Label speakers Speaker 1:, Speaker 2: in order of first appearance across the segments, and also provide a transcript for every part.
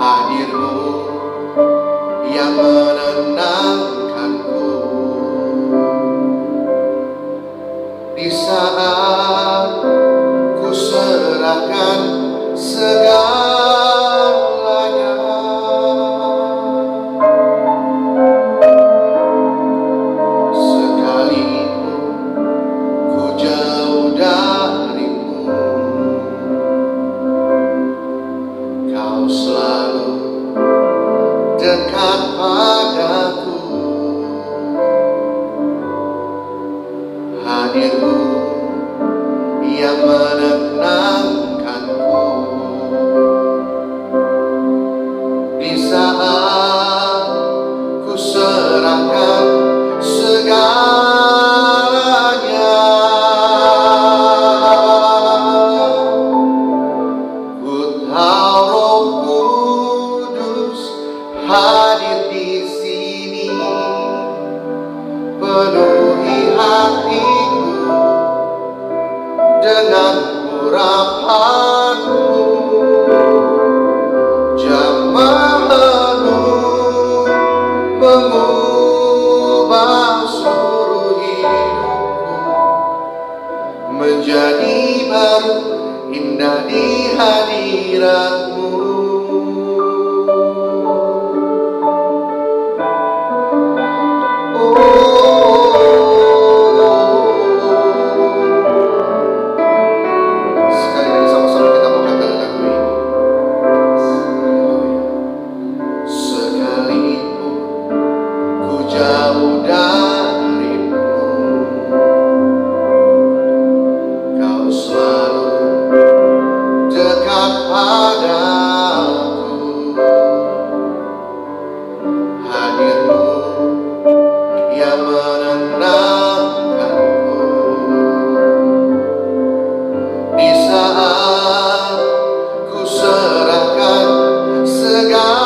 Speaker 1: Hadirmu yang menenangkanku di saat ku serahkan segalanya. Sekalipun ku jauh darimu, Kau selalu dekat padaku. Hadirmu yang menenangkanku di saat ku serahkan segalanya. Ku tahu Roh Kudus hadir di sini, penuhi hatiku dengan urapanmu. Jamaahmu mengubah seluruh hidupku menjadi baru, indah di hadiratmu. Jauh darimu, Kau selalu dekat padaku. Hadirmu yang menenangkanku di saat ku serahkan segalanya.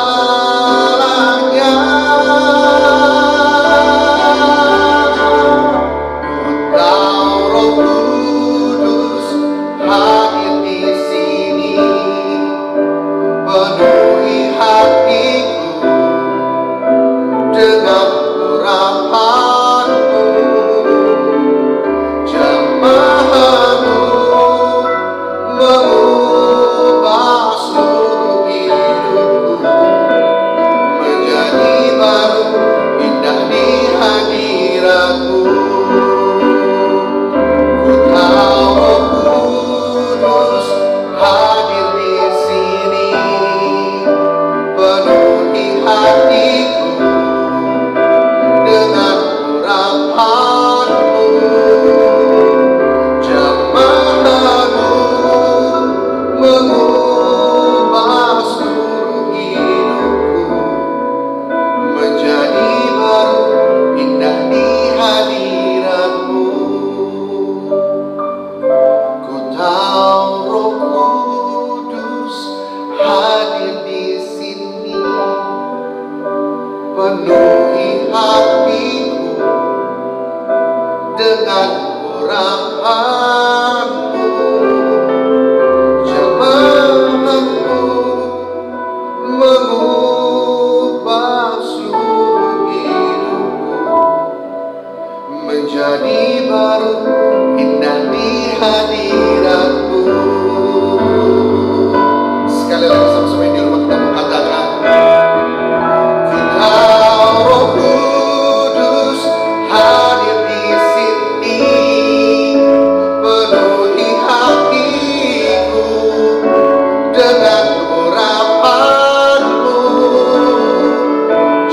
Speaker 1: Penuhi hatiku dengan urapanmu. Jamaahmu mengubah seluruh hidupku menjadi baru, indah di hadiratmu. Ku tahu Roh Kudus hadir di sini, penuhi hatiku dengan urapanmu. Jamaahmu mengubah seluruh hidupku menjadi baru, indah di hadiratmu. Ku tahu Roh Kudus hadir di sini, penuhi hatiku dengan urapanmu. Jamaahmu mengubah seluruh hidupku menjadi baru, indah di hadiratmu. Sekali lagi sama-sama di rumah kita mau katakan, Ku tahu Roh Kudus hadir di sini, penuhi hatiku dengan urapanmu.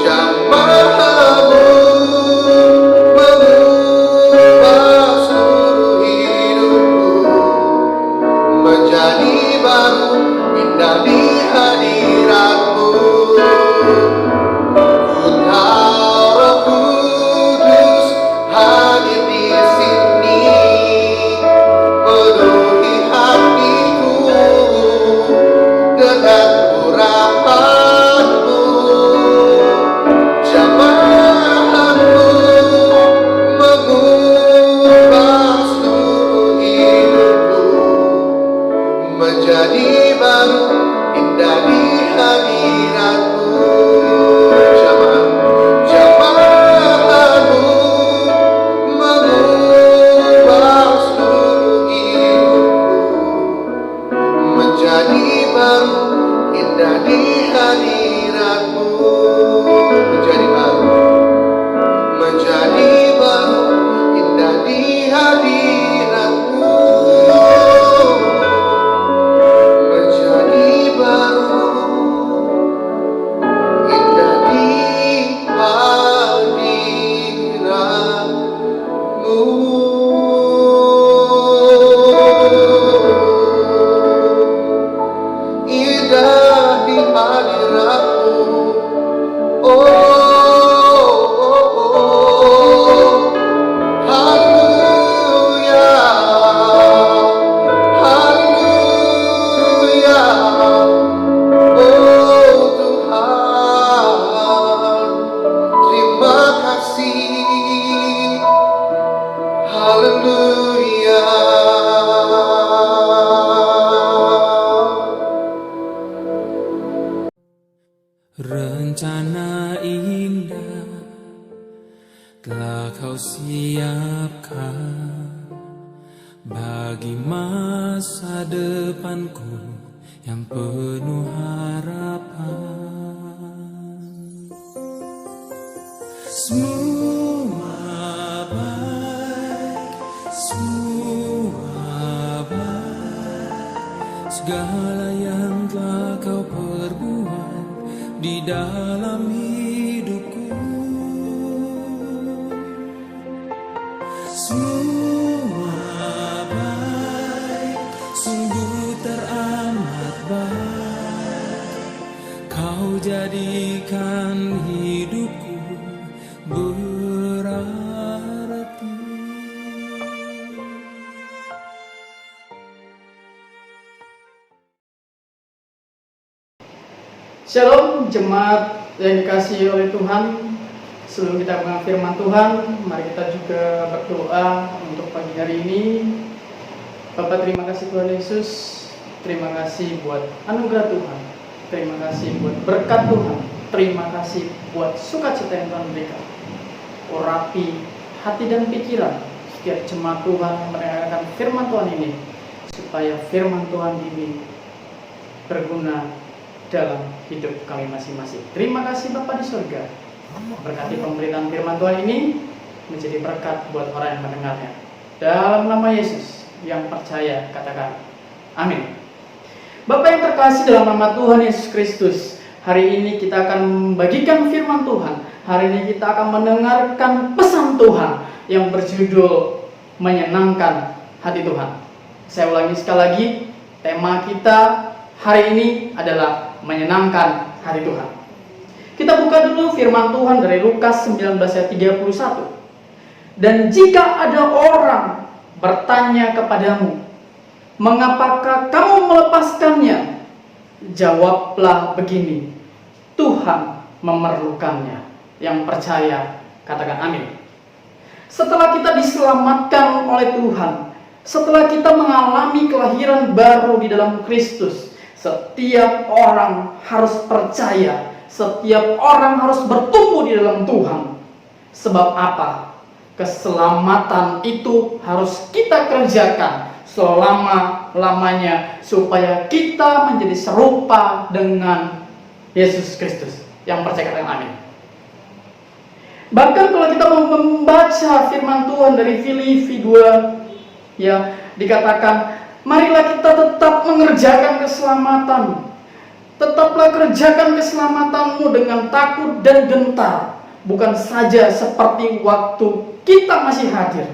Speaker 1: Jamaahmu mengubah seluruh hidupku menjadi baru, indah di hadiratmu. Ku tahu Roh Kudus hadir di sini, penuhi hatiku dengan urapanmu. Jamaahmu mengubah seluruh hidupku menjadi baru, indah di indah di hadiratmu. Menjadi baru, menjadi baru, indah di hadiratmu. Menjadi baru, indah di hadiratmu. Indah di hadiratmu. Oh, haleluya, haleluya. Oh Tuhan, terima kasih. Haleluya.
Speaker 2: Rencana indah telah kau siapkan bagi masa depanku yang penuh harapan. Semua baik, semua baik, segala yang telah kau perbuat di dalam hidupku. Semua baik, sungguh teramat baik. Kau jadikan hidupku berarti.
Speaker 3: Shalom jemaat yang dikasihi oleh Tuhan. Sebelum kita mengenal firman Tuhan, mari kita juga berdoa untuk pagi hari ini. Bapak, terima kasih Tuhan Yesus. Terima kasih buat anugerah Tuhan. Terima kasih buat berkat Tuhan. Terima kasih buat sukacita yang Tuhan berikan. Urapi hati dan pikiran setiap jemaat Tuhan mendengarkan firman Tuhan ini, supaya firman Tuhan ini berguna dalam hidup kami masing-masing. Terima kasih Bapa di surga. Berkati pemberitaan firman Tuhan ini menjadi berkat buat orang yang mendengarnya. Dalam nama Yesus yang percaya, katakan amin. Bapak yang terkasih dalam nama Tuhan Yesus Kristus, hari ini kita akan membagikan firman Tuhan. Hari ini kita akan mendengarkan pesan Tuhan yang berjudul menyenangkan hati Tuhan. Saya ulangi sekali lagi, tema kita hari ini adalah menyenangkan hati Tuhan. Kita buka dulu firman Tuhan dari Lukas 19 ayat 31. Dan jika ada orang bertanya kepadamu, mengapakah kamu melepaskannya? Jawablah begini, Tuhan memerlukannya. Yang percaya, katakan amin. Setelah kita diselamatkan oleh Tuhan, setelah kita mengalami kelahiran baru di dalam Kristus, setiap orang harus percaya, setiap orang harus bertumbuh di dalam Tuhan. Sebab apa? Keselamatan itu harus kita kerjakan selama-lamanya, supaya kita menjadi serupa dengan Yesus Kristus. Yang percaya katakan amin. Bahkan kalau kita mau membaca firman Tuhan dari Filipi 2, ya, dikatakan, marilah kita tetap mengerjakan keselamatan. Tetaplah kerjakan keselamatanmu dengan takut dan gentar, bukan saja seperti waktu kita masih hadir,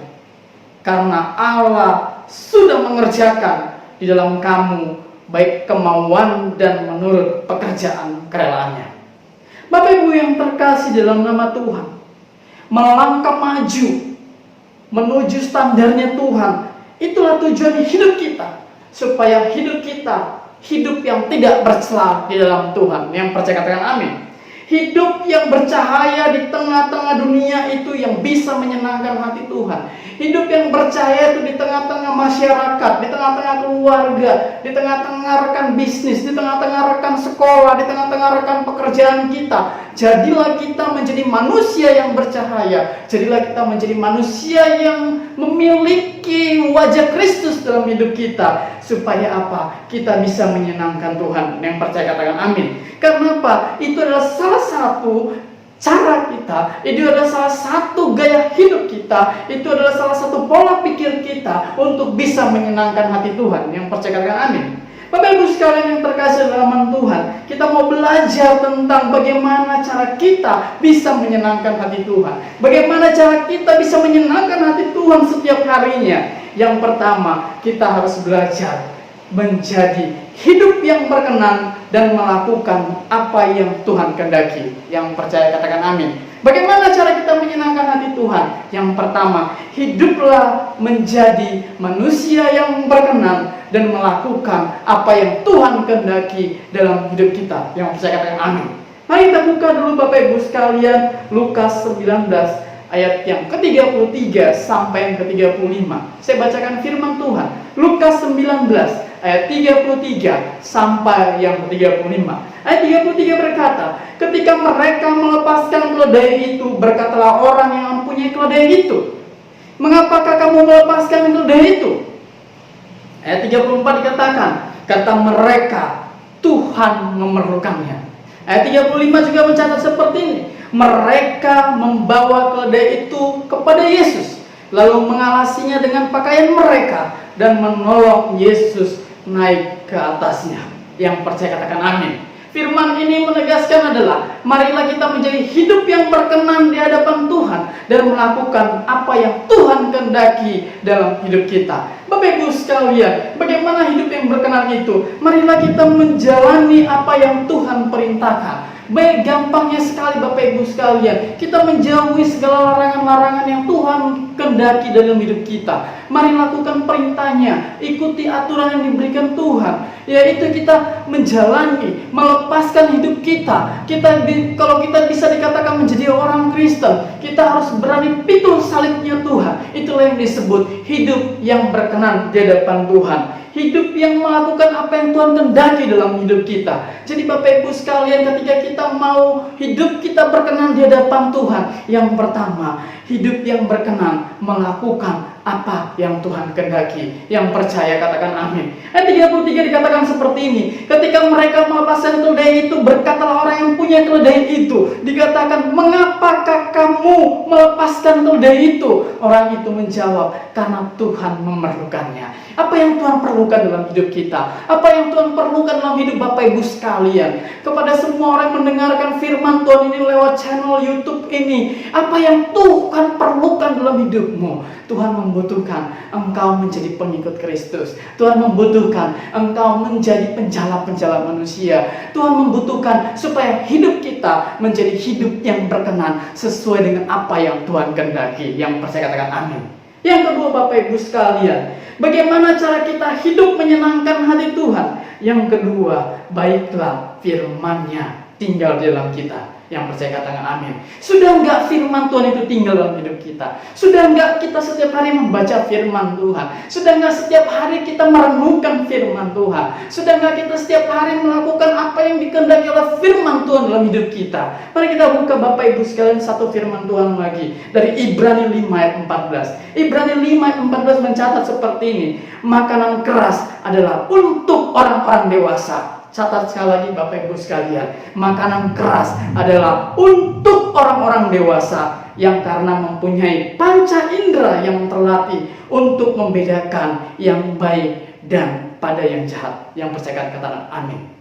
Speaker 3: karena Allah sudah mengerjakan di dalam kamu baik kemauan dan menurut pekerjaan kerelaannya. Bapak Ibu yang terkasih dalam nama Tuhan, melangkah maju menuju standarnya Tuhan, itulah tujuan hidup kita, supaya hidup kita hidup yang tidak bercela di dalam Tuhan. Yang percaya katakan amin. Hidup yang bercahaya di tengah-tengah dunia itu yang bisa menyenangkan hati Tuhan. Hidup yang bercahaya itu di tengah-tengah masyarakat, di tengah-tengah keluarga, di tengah-tengah rekan bisnis, di tengah-tengah rekan sekolah, di tengah-tengah rekan pekerjaan kita. Jadilah kita menjadi manusia yang bercahaya. Jadilah kita menjadi manusia yang memiliki wajah Kristus dalam hidup kita. Supaya apa? Kita bisa menyenangkan Tuhan. Yang percaya katakan amin. Karena apa? Itu adalah salah satu cara kita, itu adalah salah satu gaya hidup kita, itu adalah salah satu pola pikir kita untuk bisa menyenangkan hati Tuhan. Yang percaya katakan amin. Bapak Ibu sekalian yang terkasih dalam Tuhan, kita mau belajar tentang bagaimana cara kita bisa menyenangkan hati Tuhan. Bagaimana cara kita bisa menyenangkan hati Tuhan setiap harinya. Yang pertama, kita harus belajar menjadi hidup yang berkenan dan melakukan apa yang Tuhan kehendaki. Yang percaya katakan amin. Bagaimana cara kita menyenangkan hati Tuhan? Yang pertama, hiduplah menjadi manusia yang berkenan dan melakukan apa yang Tuhan kehendaki dalam hidup kita. Yang percaya katakan amin. Mari kita buka dulu Bapak Ibu sekalian Lukas 19 ayat yang ke-33 sampai yang ke-35. Saya bacakan firman Tuhan. Lukas 19 ayat 33 sampai yang ke-35. Ayat 33 berkata, ketika mereka melepaskan keledai itu, berkatalah orang yang mempunyai keledai itu, mengapakah kamu melepaskan keledai itu? Ayat 34 dikatakan, kata mereka, Tuhan memerlukannya. Ayat 35 juga mencatat seperti ini, mereka membawa keledai itu kepada Yesus, lalu mengalasinya dengan pakaian mereka dan menolong Yesus naik ke atasnya. Yang percaya katakan amin. Firman ini menegaskan adalah marilah kita menjadi hidup yang berkenan di hadapan Tuhan dan melakukan apa yang Tuhan kehendaki dalam hidup kita. Bapak Ibu sekalian, bagaimana hidup yang berkenan itu? Marilah kita menjalani apa yang Tuhan perintahkan. Baik, gampangnya sekali Bapak Ibu sekalian, kita menjauhi segala larangan-larangan yang Tuhan kehendaki dalam hidup kita. Mari lakukan perintahnya, ikuti aturan yang diberikan Tuhan, yaitu kita menjalani, melepaskan hidup kita. Kalau kita bisa dikatakan menjadi orang Kristen, kita harus berani pikul salibnya Tuhan. Itulah yang disebut hidup yang berkenan di hadapan Tuhan. Hidup yang melakukan apa yang Tuhan kehendaki dalam hidup kita. Jadi Bapak Ibu sekalian, ketika kita mau hidup kita berkenan di hadapan Tuhan, yang pertama, hidup yang berkenan melakukan apa yang Tuhan kehendaki. Yang percaya katakan amin. Ayat 33 dikatakan seperti ini, ketika mereka melepaskan keledai itu, berkatalah orang yang punya keledai itu, dikatakan, mengapakah kamu melepaskan keledai itu? Orang itu menjawab, karena Tuhan memerlukannya. Apa yang Tuhan perlukan dalam hidup kita? Apa yang Tuhan perlukan dalam hidup Bapak Ibu sekalian? Kepada semua orang yang mendengarkan firman Tuhan ini lewat channel YouTube ini, apa yang Tuhan perlukan dalam hidupmu? Tuhan membutuhkan engkau menjadi pengikut Kristus. Tuhan membutuhkan engkau menjadi penjala-penjala manusia. Tuhan membutuhkan supaya hidup kita menjadi hidup yang berkenan sesuai dengan apa yang Tuhan kehendaki. Yang percaya katakan amin. Yang kedua Bapak Ibu sekalian, bagaimana cara kita hidup menyenangkan hati Tuhan? Yang kedua, baiklah firman-Nya tinggal di dalam kita. Yang percaya katakan amin. Sudah enggak firman Tuhan itu tinggal dalam hidup kita? Sudah enggak kita setiap hari membaca firman Tuhan? Sudah enggak setiap hari kita merenungkan firman Tuhan? Sudah enggak kita setiap hari melakukan apa yang dikehendaki oleh firman Tuhan dalam hidup kita? Mari kita buka Bapak Ibu sekalian satu firman Tuhan lagi dari Ibrani 5 ayat 14. Ibrani 5 ayat 14 mencatat seperti ini, makanan keras adalah untuk orang-orang dewasa. Catat sekali lagi Bapak Ibu sekalian, makanan keras adalah untuk orang-orang dewasa yang karena mempunyai panca indera yang terlatih untuk membedakan yang baik dan pada yang jahat. Yang percaya katakan amin.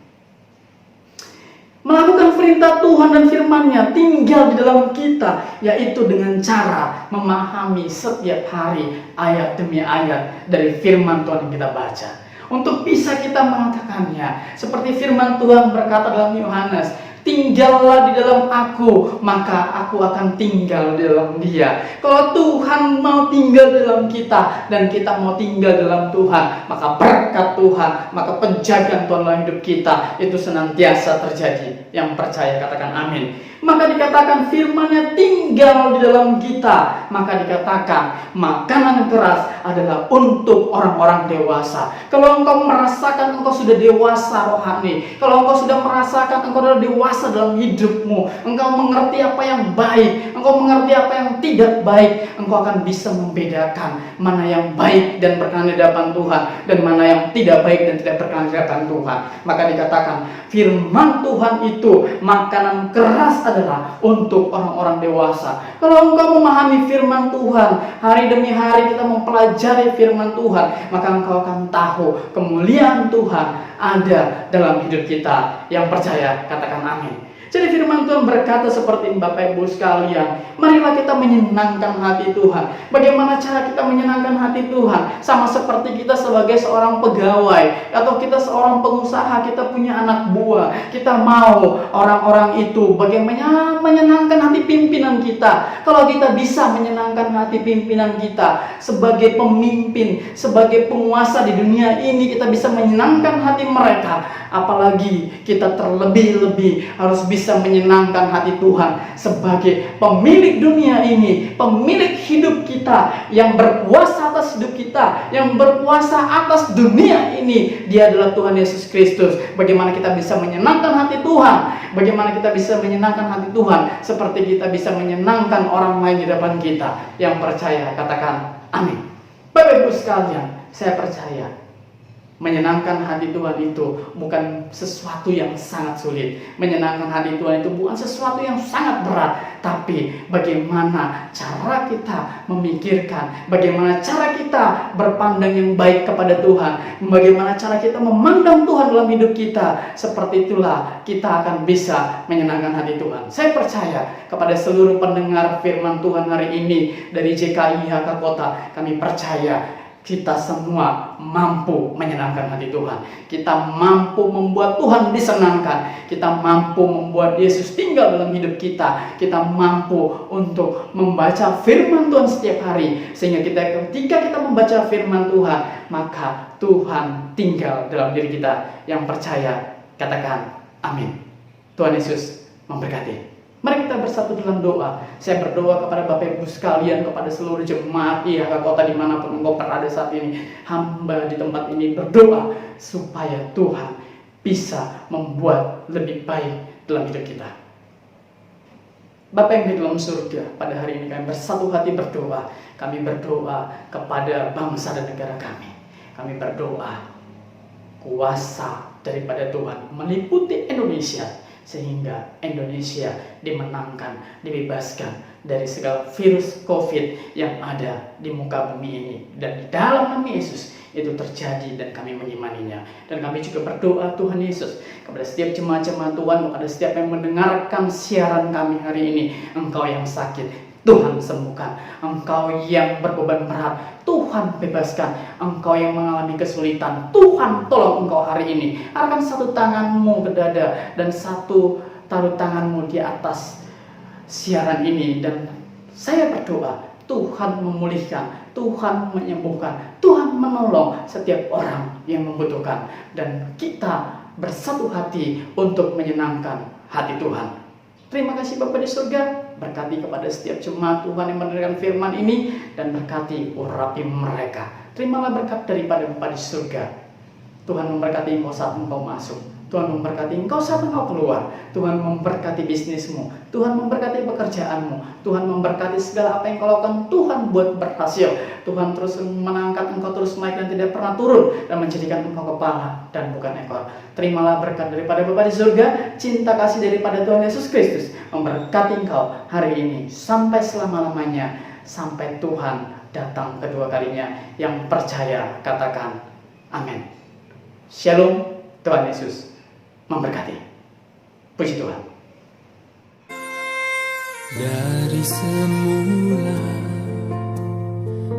Speaker 3: Melakukan perintah Tuhan dan firman-Nya tinggal di dalam kita, yaitu dengan cara memahami setiap hari ayat demi ayat dari firman Tuhan yang kita baca. Untuk bisa kita mengatakannya, seperti firman Tuhan berkata dalam Yohanes, tinggallah di dalam aku, maka aku akan tinggal di dalam dia. Kalau Tuhan mau tinggal di dalam kita, dan kita mau tinggal dalam Tuhan, maka berkat Tuhan, maka penjagaan Tuhan dalam hidup kita, itu senantiasa terjadi. Yang percaya katakan amin. Maka dikatakan firman-Nya tinggal di dalam kita. Maka dikatakan makanan keras adalah untuk orang-orang dewasa. Kalau engkau merasakan engkau sudah dewasa rohani, kalau engkau sudah merasakan engkau sudah dewasa dalam hidupmu, engkau mengerti apa yang baik, engkau mengerti apa yang tidak baik, engkau akan bisa membedakan mana yang baik dan berkenan di hadapan Tuhan dan mana yang tidak baik dan tidak berkenan di hadapan Tuhan. Maka dikatakan firman Tuhan itu makanan keras adalah untuk orang-orang dewasa. Kalau engkau memahami firman Tuhan, hari demi hari kita mempelajari firman Tuhan, maka engkau akan tahu kemuliaan Tuhan ada dalam hidup kita. Yang percaya katakan amin. Jadi firman Tuhan berkata seperti ini, Bapak Ibu sekalian, marilah kita menyenangkan hati Tuhan. Bagaimana cara kita menyenangkan hati Tuhan? Sama seperti kita sebagai seorang pegawai atau kita seorang pengusaha, kita punya anak buah. Kita mau orang-orang itu bagaimana menyenangkan hati pimpinan kita. Kalau kita bisa menyenangkan hati pimpinan kita sebagai pemimpin, sebagai penguasa di dunia ini, kita bisa menyenangkan hati mereka. Apalagi kita terlebih-lebih harus bisa menyenangkan hati Tuhan sebagai pemilik dunia ini, pemilik hidup kita, yang berkuasa atas hidup kita, yang berkuasa atas dunia ini. Dia adalah Tuhan Yesus Kristus. Bagaimana kita bisa menyenangkan hati Tuhan? Bagaimana kita bisa menyenangkan hati Tuhan? Seperti kita bisa menyenangkan orang lain di depan kita. Yang percaya katakan amin. Bapak Ibu sekalian, saya percaya menyenangkan hati Tuhan itu bukan sesuatu yang sangat sulit. Menyenangkan hati Tuhan itu bukan sesuatu yang sangat berat. Tapi bagaimana cara kita memikirkan, bagaimana cara kita berpandang yang baik kepada Tuhan, bagaimana cara kita memandang Tuhan dalam hidup kita. Seperti itulah kita akan bisa menyenangkan hati Tuhan. Saya percaya kepada seluruh pendengar firman Tuhan hari ini dari JKIHK Kota, kami percaya kita semua mampu menyenangkan hati Tuhan. Kita mampu membuat Tuhan disenangkan. Kita mampu membuat Yesus tinggal dalam hidup kita. Kita mampu untuk membaca firman Tuhan setiap hari. Sehingga ketika kita membaca firman Tuhan, maka Tuhan tinggal dalam diri kita. Yang percaya katakan amin. Tuhan Yesus memberkati. Mari kita bersatu dalam doa. Saya berdoa kepada Bapak Ibu sekalian, kepada seluruh jemaat IHK Kota dimanapun engkau berada saat ini. Hamba di tempat ini berdoa supaya Tuhan bisa membuat lebih baik dalam hidup kita. Bapak yang di dalam surga, pada hari ini kami bersatu hati berdoa. Kami berdoa kepada bangsa dan negara kami. Kami berdoa kuasa daripada Tuhan meliputi Indonesia, sehingga Indonesia dimenangkan, dibebaskan dari segala virus COVID yang ada di muka bumi ini. Dan di dalam nama Yesus itu terjadi dan kami mengimaninya. Dan kami juga berdoa Tuhan Yesus kepada setiap jemaat-jemaat Tuhan, kepada setiap yang mendengarkan siaran kami hari ini. Engkau yang sakit, Tuhan sembuhkan. Engkau yang berbeban berat, Tuhan bebaskan. Engkau yang mengalami kesulitan, Tuhan tolong engkau hari ini. Arahkan satu tanganmu ke dada dan satu taruh tanganmu di atas siaran ini. Dan saya berdoa Tuhan memulihkan, Tuhan menyembuhkan, Tuhan menolong setiap orang yang membutuhkan. Dan kita bersatu hati untuk menyenangkan hati Tuhan. Terima kasih Bapa di surga. Berkati kepada setiap jemaat Tuhan yang mendengarkan firman ini, dan berkati urapi mereka. Terimalah berkat daripada Bapa di surga. Tuhan memberkati engkau saat engkau masuk. Tuhan memberkati engkau saat engkau keluar. Tuhan memberkati bisnismu. Tuhan memberkati pekerjaanmu. Tuhan memberkati segala apa yang kau lakukan. Tuhan buat berhasil. Tuhan terus mengangkat engkau terus naik dan tidak pernah turun, dan menjadikan engkau kepala dan bukan ekor. Terimalah berkat daripada Bapa di surga. Cinta kasih daripada Tuhan Yesus Kristus memberkati engkau hari ini sampai selama-lamanya, sampai Tuhan datang kedua kalinya. Yang percaya katakan amin. Shalom. Tuhan Yesus memberkati. Puji Tuhan.
Speaker 2: Dari semula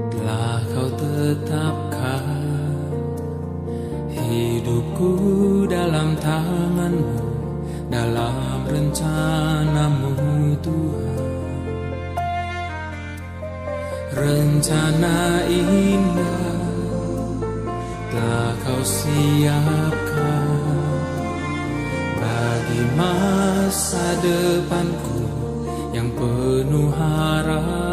Speaker 2: telah kau tetapkan hidupku dalam tangan-Mu, dalam rencana-Mu Tuhan. Rencana indah telah kau siapkan bagi masa depanku yang penuh harapan.